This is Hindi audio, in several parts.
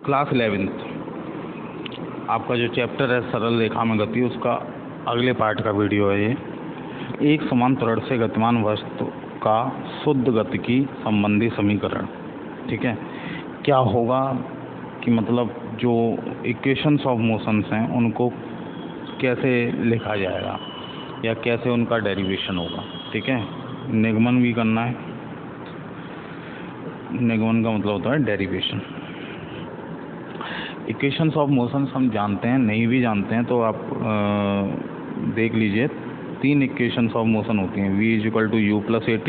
क्लास 11th आपका जो चैप्टर है सरल रेखा में गति, उसका अगले पार्ट का वीडियो है ये। एक समान त्वरण से गतिमान वस्तु का शुद्ध गतिकी संबंधी समीकरण। ठीक है, क्या होगा कि मतलब जो इक्वेशंस ऑफ मोशंस हैं उनको कैसे लिखा जाएगा या कैसे उनका डेरिवेशन होगा। ठीक है, निगमन भी करना है। निगमन का मतलब होता है डेरिवेशन। इक्वेशंस ऑफ मोशंस हम जानते हैं, नहीं भी जानते हैं तो आप देख लीजिए। 3 इक्वेशंस ऑफ मोशन होती हैं। v = u + at,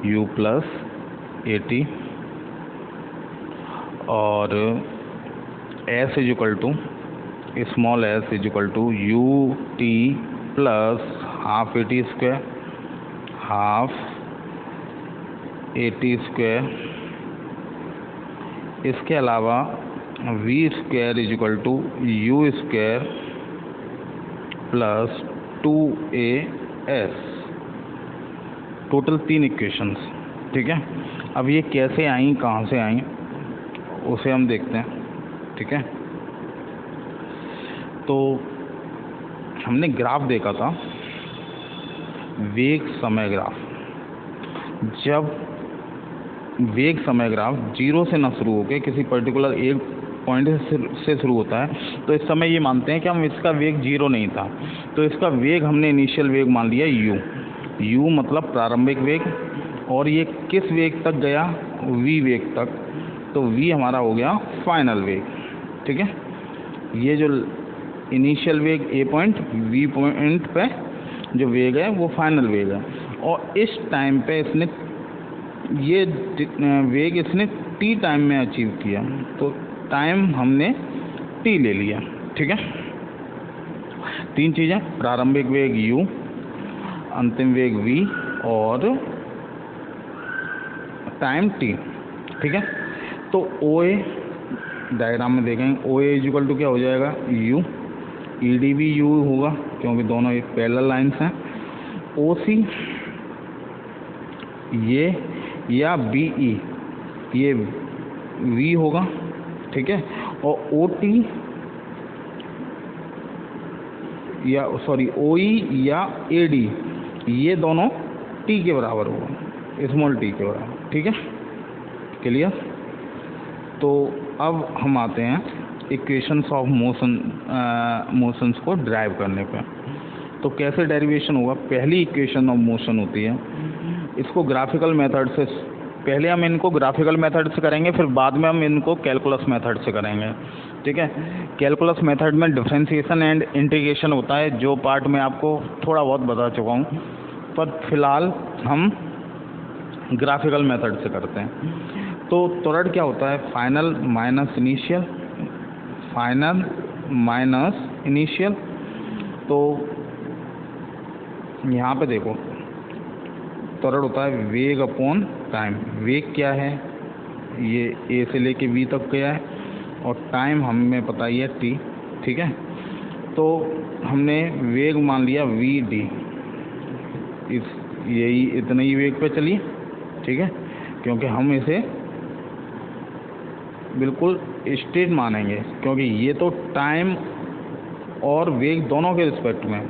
u + at, और s small s = ut + half at², half at²। इसके अलावा v² = u² + 2as। Total 3 equations. ठीक है, अब ये कैसे आई, कहाँ से आई, उसे हम देखते हैं। ठीक है, तो हमने ग्राफ देखा था, वेग समय ग्राफ। जब वेग समय ग्राफ 0 से ना शुरू होकर किसी पर्टिकुलर एक पॉइंट से शुरू होता है, तो इस समय ये मानते हैं कि हम इसका वेग 0 नहीं था, तो इसका वेग हमने इनिशियल वेग मान लिया u मतलब प्रारंभिक वेग, और ये किस वेग तक गया, v वेग तक, तो v हमारा हो गया फाइनल वेग। ठीक है, ये जो इनिशियल वेग a पॉइंट, v पॉइंट पे जो वेग है वो फाइनल वेग है, और इस टाइम पे इसने ये वेग इसने t टाइम में अचीव किया, तो टाइम हमने t ले लिया। ठीक है, 3 चीज़ें, प्रारंभिक वेग u, अंतिम वेग v और टाइम t। ठीक है, तो OA डायग्राम में देखेंगे, OA = क्या हो जाएगा, u, ED भी u होगा क्योंकि दोनों एक पैरेलल लाइंस हैं। OC ये या BE ये v होगा। ठीक है, और OT या OE या AD ये दोनों t के बराबर होगा, स्मॉल t के बराबर। ठीक है, क्लियर। तो अब हम आते हैं इक्वेशंस ऑफ मोशंस को ड्राइव करने पे। तो कैसे डेरिवेशन होगा। पहली इक्वेशन ऑफ मोशन होती है, इसको ग्राफिकल मेथड से, पहले हम इनको ग्राफिकल मेथड से करेंगे, फिर बाद में हम इनको कैलकुलस मेथड से करेंगे। ठीक है, कैलकुलस मेथड में डिफरेंशिएशन एंड इंटीग्रेशन होता है, जो पार्ट में आपको थोड़ा बहुत बता चुका हूँ, पर फिलहाल हम ग्राफिकल मेथड से करते हैं। तो त्वरण क्या होता है, फाइनल माइनस इनिशियल। तो यहाँ पे देखो, त्वरण होता है वेग अपॉन टाइम। वेग क्या है, ये a से लेके v तक गया है, और टाइम हमें पता ही है t। ठीक है, तो हमने वेग मान लिया vd, यही इतने ही वेग पे चलिए। ठीक है, क्योंकि हम इसे बिल्कुल स्ट्रेट मानेंगे, क्योंकि ये तो टाइम और वेग दोनों के रिस्पेक्ट में,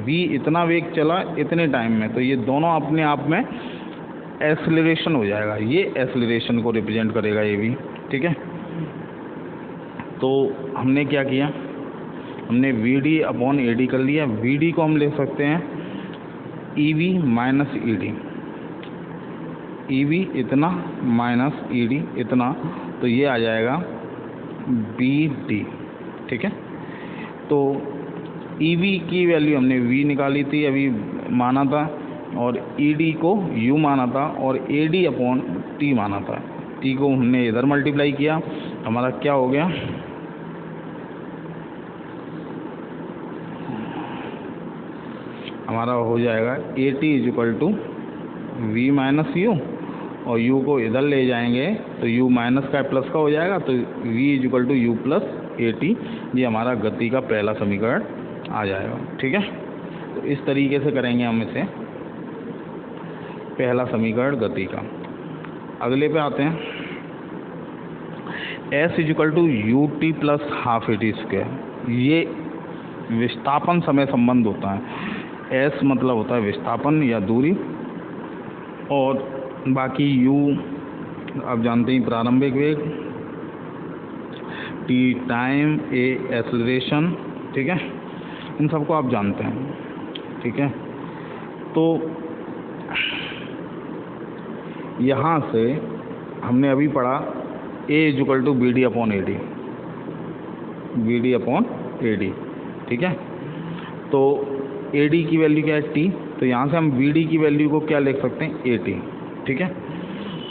v इतना वेग चला इतने टाइम में, तो ये दोनों अपने आप में एक्सेलरेशन हो जाएगा, ये एक्सेलरेशन को रिप्रेजेंट करेगा ये भी। ठीक है, तो हमने क्या किया, हमने vd अपॉन ad कर लिया। vd को हम ले सकते हैं ev माइनस ed, ev इतना माइनस ed इतना, तो ये आ जाएगा bd। ठीक है, तो ev की वैल्यू हमने v निकाली थी, अभी माना था, और ed को u माना था, और ad अपॉन t माना था। t को हमने इधर मल्टीप्लाई किया, हमारा क्या हो गया, हमारा हो जाएगा at = v माइनस u, और u को इधर ले जाएंगे तो u माइनस का प्लस का हो जाएगा, तो v = u + at। ये हमारा गति का पहला समीकरण आ जाएगा। ठीक है, तो इस तरीके से करेंगे हम इसे, पहला समीकरण गति का। अगले पे आते हैं, s is equal to u t plus half a t square, ये विस्थापन समय संबंध होता है। एस मतलब होता है विस्थापन या दूरी, और बाकी यू आप जानते हैं प्रारंभिक वेग, टी टाइम, ए एक्सेलरेशन, ठीक है, इन सबको आप जानते हैं, ठीक है। तो यहाँ से हमने अभी पढ़ा A is equal to B D upon A D, B D upon A D, ठीक है। तो ए डी की वैल्यू क्या है टी, तो यहाँ से हम बी डी की वैल्यू को क्या लिख सकते हैं ए टी, ठीक है।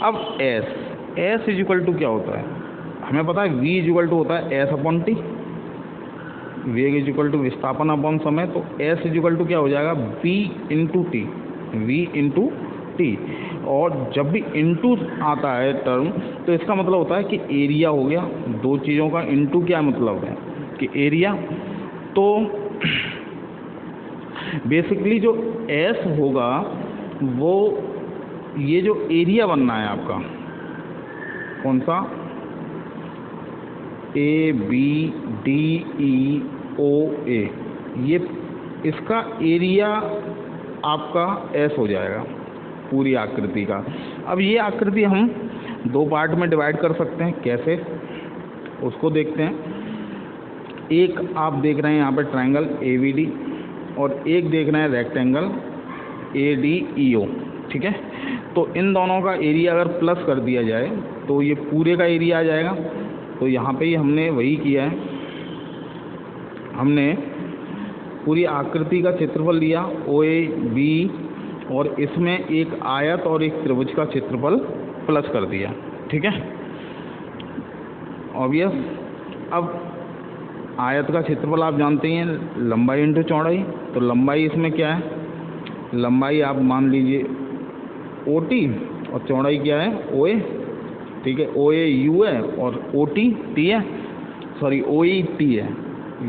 अब एस इजिकल टू क्या होता है, हमें पता है वी इजिकल टू होता है एस अपॉन टी, वेग इजिकल टू विस्थापन अपॉन समय, तो एस इजिकल टू क्या हो जाएगा v into t, v into t. और जब भी इनटू आता है टर्म तो इसका मतलब होता है कि एरिया हो गया, दो चीज़ों का इनटू क्या मतलब है कि एरिया। तो बेसिकली जो एस होगा वो ये जो एरिया बनना है आपका कौन सा, ए बी डी ई ओ ए, ये इसका एरिया आपका एस हो जाएगा पूरी आकृति का। अब ये आकृति हम दो पार्ट में डिवाइड कर सकते हैं, कैसे उसको देखते हैं। एक आप देख रहे हैं यहाँ पे ट्रायंगल ए बी डी, और एक देख रहे हैं रेक्टेंगल ए डी ई ओ, ठीक है। तो इन दोनों का एरिया अगर प्लस कर दिया जाए तो ये पूरे का एरिया आ जाएगा। तो यहाँ पे ही हमने वही किया है, हमने पूरी आकृति का क्षेत्रफल लिया ओ ए बी, और इसमें एक आयत और एक त्रिभुज का क्षेत्रफल प्लस कर दिया, ठीक है, ऑब्वियस। अब आयत का क्षेत्रफल आप जानते हैं लंबाई इंटू चौड़ाई, तो लंबाई इसमें क्या है, लंबाई आप मान लीजिए ओ टी, और चौड़ाई क्या है ओ ए, ठीक है। ओ ए यू है और ओ टी टी है, सॉरी ओ ई टी है,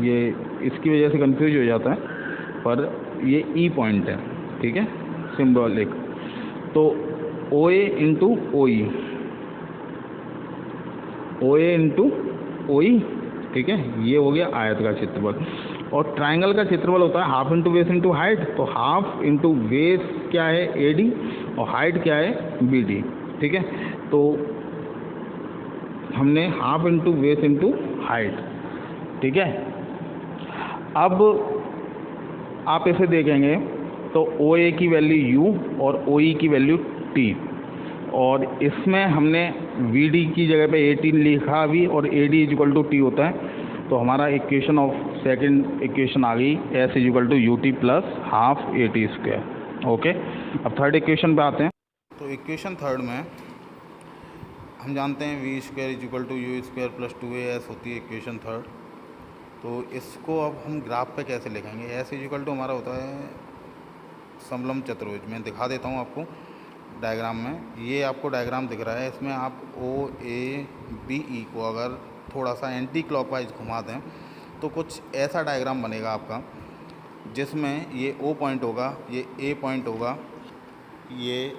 ये इसकी वजह से कंफ्यूज हो जाता है, पर ये ई पॉइंट है, ठीक है, सिंबॉलिक। तो ओ ए इंटू ओ ई, ओ ए इंटू ओ ई, ठीक है, ये हो गया आयत का क्षेत्रफल। और ट्रायंगल का क्षेत्रफल होता है half into base into height, तो हाफ इंटू बेस क्या है ए डी, और हाइट क्या है बी डी, ठीक है। तो हमने half into base into height, ठीक है। अब आप इसे देखेंगे तो ओ ए की वैल्यू यू और ओ ई की वैल्यू टी, और इसमें हमने वी डी की जगह पे ए टी लिखा अभी, और a d equal to t होता है। तो हमारा इक्वेशन ऑफ सेकंड इक्वेशन आ गई s is equal to u t plus half a t square, okay. अब थर्ड इक्वेशन पे आते हैं। तो इक्वेशन थर्ड में हम जानते हैं v square equal to u square plus two a s होती है इक्वेशन थर्ड। तो इसको अब हम ग्राफ पे कैसे लिखेंगे, एस इजिकल टू हमारा होता है समलंब चतुर्भुज। मैं दिखा देता हूँ आपको डायग्राम में, ये आपको डायग्राम दिख रहा है, इसमें आप ओ ए बी ई को अगर थोड़ा सा एंटी क्लॉकवाइज घुमा दें तो कुछ ऐसा डायग्राम बनेगा आपका, जिसमें ये ओ पॉइंट होगा, ये ए पॉइंट होगा, ये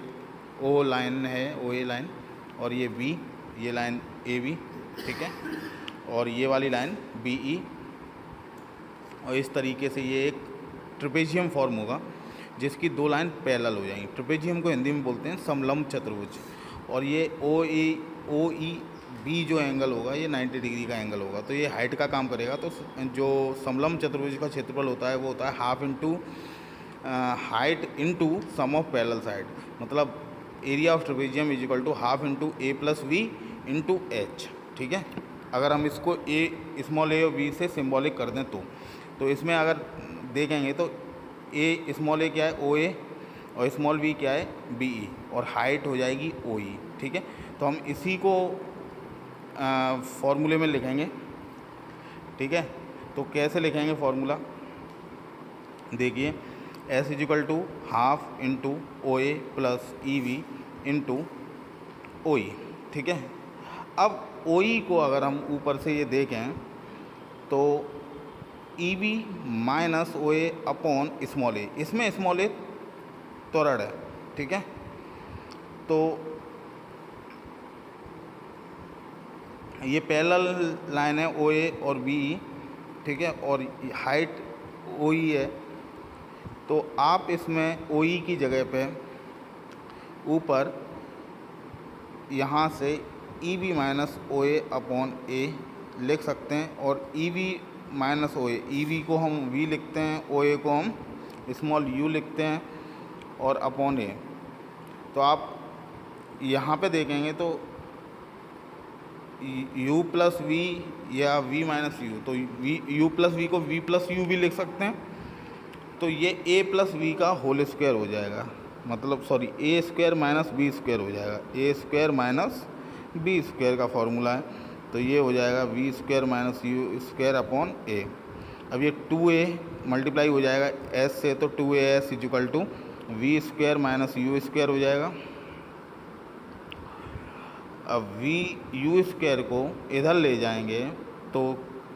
ओ लाइन है ओ ए लाइन, और ये बी, ये लाइन ए बी, ठीक है, और ये वाली लाइन बी ई, और इस तरीके से ये एक ट्रेपेजियम फॉर्म होगा जिसकी दो लाइन पैरेलल हो जाएंगी। ट्रेपेजियम को हिंदी में बोलते हैं समलंब चतुर्भुज। और ये ओ ई बी जो एंगल होगा ये 90 डिग्री का एंगल होगा, तो ये हाइट का काम करेगा। तो जो समलंब चतुर्भुज का क्षेत्रफल होता है वो होता है half into height into sum of parallel side, मतलब area of trapezium is equal to half into a plus b into h, ठीक है। अगर हम इसको ए स्मॉल ए और बी से सिम्बॉलिक कर दें तो इसमें अगर देखेंगे तो ए स्मॉल ए क्या है ओ ए, और स्मॉल बी क्या है बी ई, और हाइट हो जाएगी ओ ई, ठीक है। तो हम इसी को फॉर्मूले में लिखेंगे, ठीक है। तो कैसे लिखेंगे फॉर्मूला, देखिए S is equal to half into O A plus E B into O E, ठीक है। अब ओ ई को अगर हम ऊपर से ये देखें तो ई बी माइनस ओ ए अपॉन स्मॉल ए, इसमें स्मॉल ए त्वरण है, ठीक है। तो ये पैरेलल लाइन है ओ ए और बी ई, ठीक है, और हाइट ओ ई है। तो आप इसमें ओ ई की जगह पे ऊपर यहाँ से ई बी माइनस ओ ए अपॉन ए लिख सकते हैं, और ई बी माइनस ओ ए, ई बी को हम वी लिखते हैं, ओ ए को हम स्मॉल यू लिखते हैं, और अपॉन ए। तो आप यहाँ पे देखेंगे तो u प्लस वी या v माइनस यू, तो वी u प्लस वी को v प्लस यू भी लिख सकते हैं। तो ये a प्लस वी का होल स्क्वायर हो जाएगा, मतलब sorry a square minus b square हो जाएगा, a square minus b square का फॉर्मूला है। तो ये हो जाएगा v square minus u square upon a. अब ये 2a मल्टीप्लाई हो जाएगा s से, तो 2as equal to v square minus u square हो जाएगा। अब वी यू स्क्वायर को इधर ले जाएंगे तो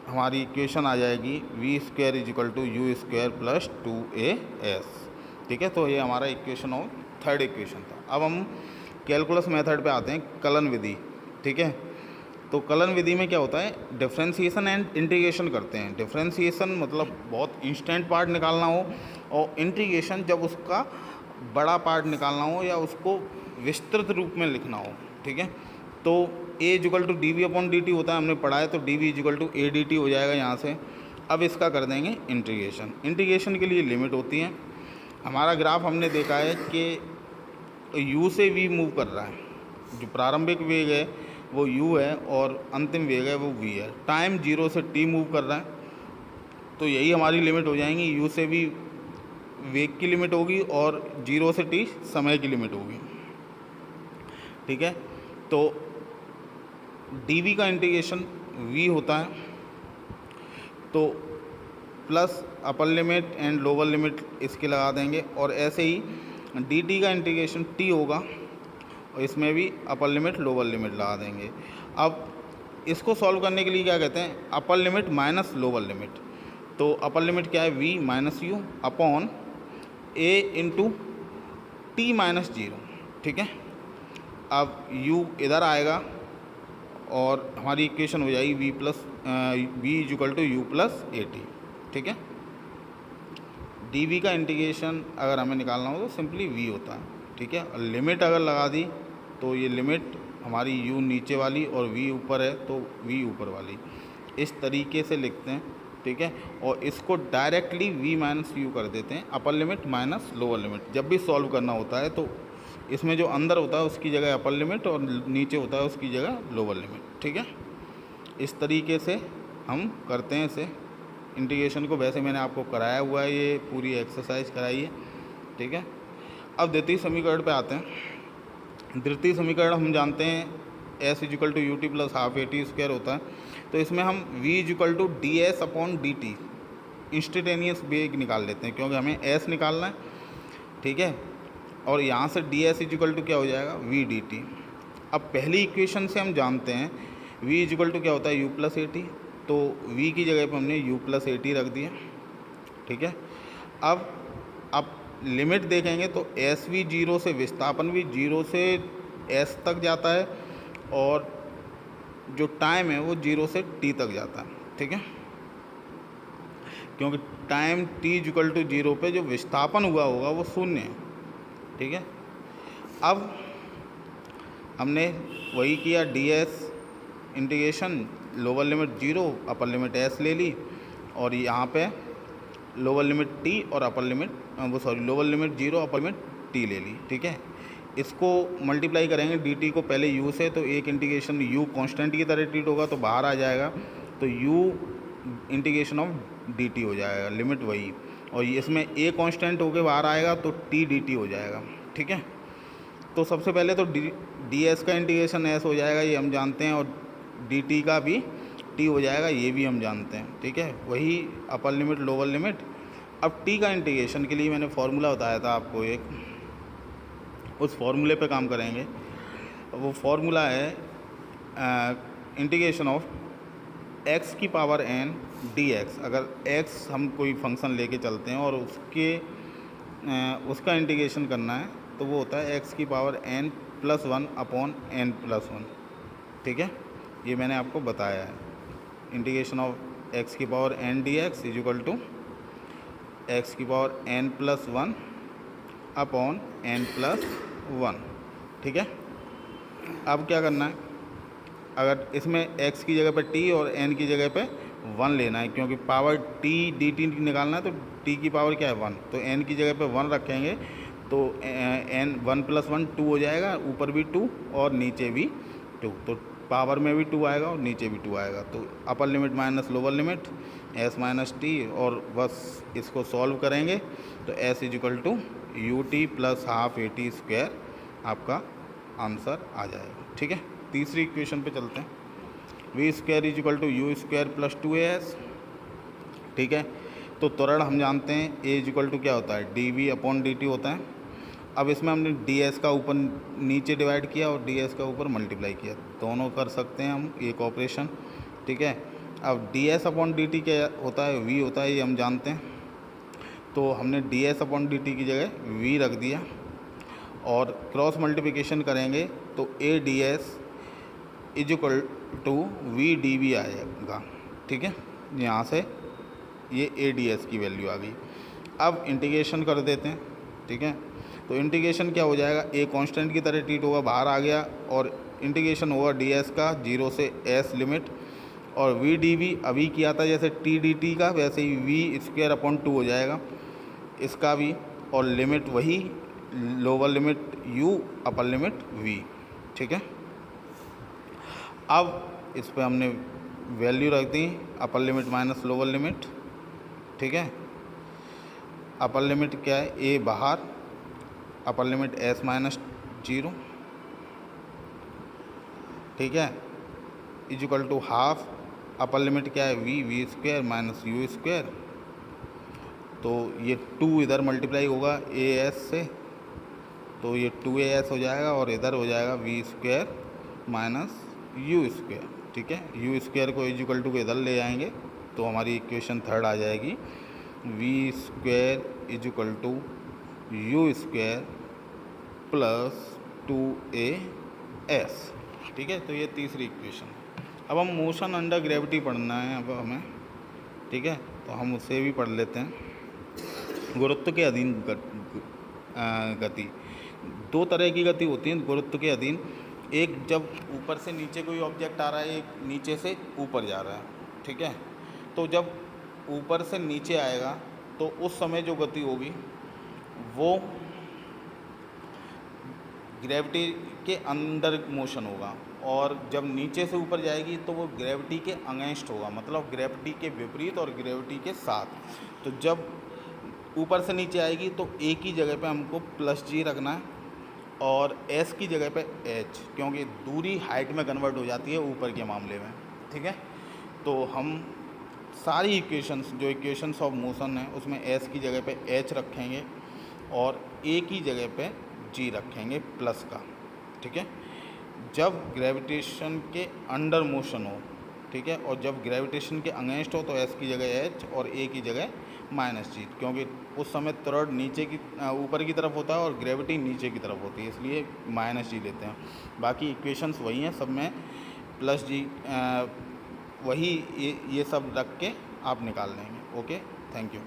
हमारी इक्वेशन आ जाएगी v square is equal to u square plus 2as, ठीक है। तो ये हमारा इक्वेशन ऑफ थर्ड इक्वेशन था। अब हम कैलकुलस मेथड पे आते हैं, कलन विधि, ठीक है। तो कलन विधि में क्या होता है, डिफरेंशिएशन एंड इंटीग्रेशन करते हैं। डिफरेंशिएशन मतलब बहुत इंस्टेंट पार्ट निकालना हो, और इंटीग्रेशन जब उसका बड़ा पार्ट निकालना हो या उसको विस्तृत रूप में लिखना हो, ठीक है। तो a equal to d v upon d t होता है, हमने पढ़ा है, तो d v equal to a d t हो जाएगा यहाँ से। अब इसका कर देंगे इंटीग्रेशन। इंटीग्रेशन के लिए लिमिट होती है। हमारा ग्राफ हमने देखा है कि u से v मूव कर रहा है, जो प्रारंभिक वेग है वो u है और अंतिम वेग है वो v है। टाइम 0 से t मूव कर रहा है, तो यही हमारी लिमिट हो जाएंगी। u से v वेग की लिमिट होगी और 0 से t समय की लिमिट होगी, ठीक है। तो dv का इंटीग्रेशन v होता है, तो plus upper limit and lower limit इसकी लगा देंगे, और ऐसे ही dt का इंटीग्रेशन t होगा, और इसमें भी अपर लिमिट लोअर लिमिट लगा देंगे। अब इसको सॉल्व करने के लिए क्या कहते हैं, अपर लिमिट माइनस लोअर लिमिट। तो अपर लिमिट क्या है, v minus you upon a into T minus 0, ठीक है। अब u इधर आएगा और हमारी इक्वेशन हो जाएगी v plus v equal to u plus a t, ठीक है। dv का इंटीग्रेशन अगर हमें निकालना हो तो सिंपली v होता है, ठीक है। और लिमिट अगर लगा दी तो ये लिमिट हमारी u नीचे वाली और v ऊपर है तो v ऊपर वाली, इस तरीके से लिखते हैं, ठीक है। और इसको डायरेक्टली v माइनस यू कर देते हैं, अपर लिमिट माइनस लोअर लिमिट। जब भी सॉल्व करना होता है तो इसमें जो अंदर होता है उसकी जगह अपर लिमिट और नीचे होता है उसकी जगह लोअर लिमिट, ठीक है। इस तरीके से हम करते हैं इसे इंटीग्रेशन को। वैसे मैंने आपको कराया हुआ है, ये पूरी एक्सरसाइज कराई है, ठीक है। अब द्वितीय समीकरण पे आते हैं। द्वितीय समीकरण हम जानते हैं s equal to u t plus half a t square होता है। तो इसमें हम v equal to d s upon d t instantaneous वेग निकाल लेते हैं, क्योंकि हमें s निकालना है, ठीक है। और यहाँ से डी एस इक्वल टू क्या हो जाएगा, वी डी टी। अब पहली इक्वेशन से हम जानते हैं v इक्वल टू क्या होता है, u प्लस ए टी। तो v की जगह पर हमने u प्लस ए टी रख दिया, ठीक है। अब लिमिट देखेंगे तो एस भी 0 से, विस्थापन भी 0 से s तक जाता है, और जो टाइम है वो 0 से t तक जाता है, ठीक है। क्योंकि टाइम t इक्वल टू 0 पे जो विस्थापन हुआ होगा वो 0 है, ठीक है। अब हमने वही किया, D S integration, lower limit 0 upper limit s ले ली, और यहाँ पे लोअर लिमिट t और upper limit lower limit 0 upper limit t ले ली, ठीक है। इसको मल्टीप्लाई करेंगे dt को पहले u से, तो एक इंटीग्रेशन u कांस्टेंट की तरह ट्रीट होगा तो बाहर आ जाएगा, तो u इंटीग्रेशन ऑफ dt हो जाएगा, लिमिट वही, और इसमें a कांस्टेंट होके बाहर आएगा तो t dt हो जाएगा, ठीक है। तो सबसे पहले तो ds का इंटीग्रेशन s हो जाएगा, ये हम जानते हैं, और dt का भी t हो जाएगा, ये भी हम जानते हैं, ठीक है। वही अपर लिमिट लोअर लिमिट। अब t का इंटीग्रेशन के लिए मैंने फार्मूला बताया था आपको एक, उस फार्मूले पे काम करेंगे। वो फार्मूला है इंटीग्रेशन ऑफ x की पावर n dx। अगर x हम कोई फंक्शन लेके चलते हैं और उसका इंटीग्रेशन करना है तो वो होता है x की power n plus 1 upon n plus 1, ठीक है। ये मैंने आपको बताया है। इंटीग्रेशन ऑफ एक्स की power n dx is equal to x की पावर n+1 अपॉन n+1। ठीक है, अब क्या करना है, अगर इसमें x की जगह पे t और n की जगह पे 1 लेना है, क्योंकि पावर t dt निकालना है, तो t की पावर क्या है 1, तो n की जगह पे 1 रखेंगे तो n 1+1 2 हो जाएगा, ऊपर भी 2 और नीचे भी 2, तो पावर में भी 2 आएगा और नीचे भी 2 आएगा। तो upper limit minus lower limit s minus t, और बस इसको सॉल्व करेंगे तो s is equal to u t plus half a t square आपका आंसर आ जाएगा। ठीक है, तीसरी इक्वेशन पे चलते हैं। V square is equal to u square plus 2as। ठीक है, तो त्वरण हम जानते हैं a इज इक्वल टू क्या होता है, d v upon d t होता है। अब इसमें हमने डी एस का ऊपर नीचे डिवाइड किया और डी एस का ऊपर मल्टीप्लाई किया, दोनों कर सकते हैं हम एक ऑपरेशन। ठीक है, अब D s upon d T क्या होता है, वी होता है, ये हम जानते हैं। तो हमने D s upon d T की जगह वी रख दिया और क्रॉस मल्टीप्लिकेशन करेंगे तो a d s is equal to v d v आएगा। ठीक है, यहाँ से ये ए डी एस की वैल्यू आ गई। अब इंटीग्रेशन कर देते हैं। ठीक है, तो इंटीग्रेशन क्या हो जाएगा, ए कांस्टेंट की तरह ट्रीट होगा, बाहर आ गया, और इंटीग्रेशन होगा डी एस का 0 से एस लिमिट, और वी डी वी अभी किया था जैसे टी डी टी का, वैसे ही वी स्क्वायर अपॉन 2 हो जाएगा इसका भी, और लिमिट वही lower limit u upper limit v। ठीक है, अब इस पर हमने वैल्यू रख दी, upper limit minus lower limit. ठीक है, अपर लिमिट क्या है, a बाहर, अपर लिमिट s माइनस 0। ठीक है, is equal to half, upper limit क्या है v स्क्वायर माइनस यू स्क्वायर, तो ये 2 इधर मल्टीप्लाई होगा as से, तो ये 2as हो जाएगा, और इधर हो जाएगा v स्क्वायर माइनस यू स्क्वायर। ठीक है, यू स्क्वायर को इज इक्वल टू के इधर ले आएंगे तो हमारी इक्वेशन थर्ड आ जाएगी, v square is equal to u square plus 2as। ठीक है, तो ये तीसरी इक्वेशन। अब हम मोशन अंडर ग्रेविटी पढ़ना है अब हमें। ठीक है, तो हम उससे भी पढ़ लेते हैं। गुरुत्व के अधीन गति, दो तरह की गति होती है गुरुत्व के अधीन। एक जब ऊपर से नीचे कोई ऑब्जेक्ट आ रहा है, एक नीचे से ऊपर जा रहा है। ठीक है, तो जब ऊपर से नीचे आएगा तो उस समय जो गति होगी वो ग्रेविटी के अंदर मोशन होगा, और जब नीचे से ऊपर जाएगी तो वो ग्रेविटी के अगेंस्ट होगा, मतलब ग्रेविटी के विपरीत और ग्रेविटी के साथ। तो जब ऊपर से नीचे आएगी तो ए की जगह पे हमको प्लस जी रखना है, और एस की जगह पे एच, क्योंकि दूरी हाइट में कन्वर्ट हो जाती है ऊपर के मामले में। ठीक है, तो हम सारी इक्वेशंस जो इक्वेशंस ऑफ मोशन है उसमें एस की जगह पे एच रखेंगे और ए की जगह पे जी रखेंगे प्लस का। ठीक है, जब ग्रेविटेशन के अंडर मोशन हो, ठीक है, और जब ग्रेविटेशन के अगेंस्ट हो तो एस की जगह एच और ए की जगह माइनस जी, क्योंकि उस समय त्वरण नीचे की ऊपर की तरफ होता है और ग्रेविटी नीचे की तरफ होती है, इसलिए माइनस जी लेते हैं। बाकी इक्वेशंस वही हैं, सब में प्लस जी वही ये सब रख के आप निकाल लेंगे। Okay, thank you.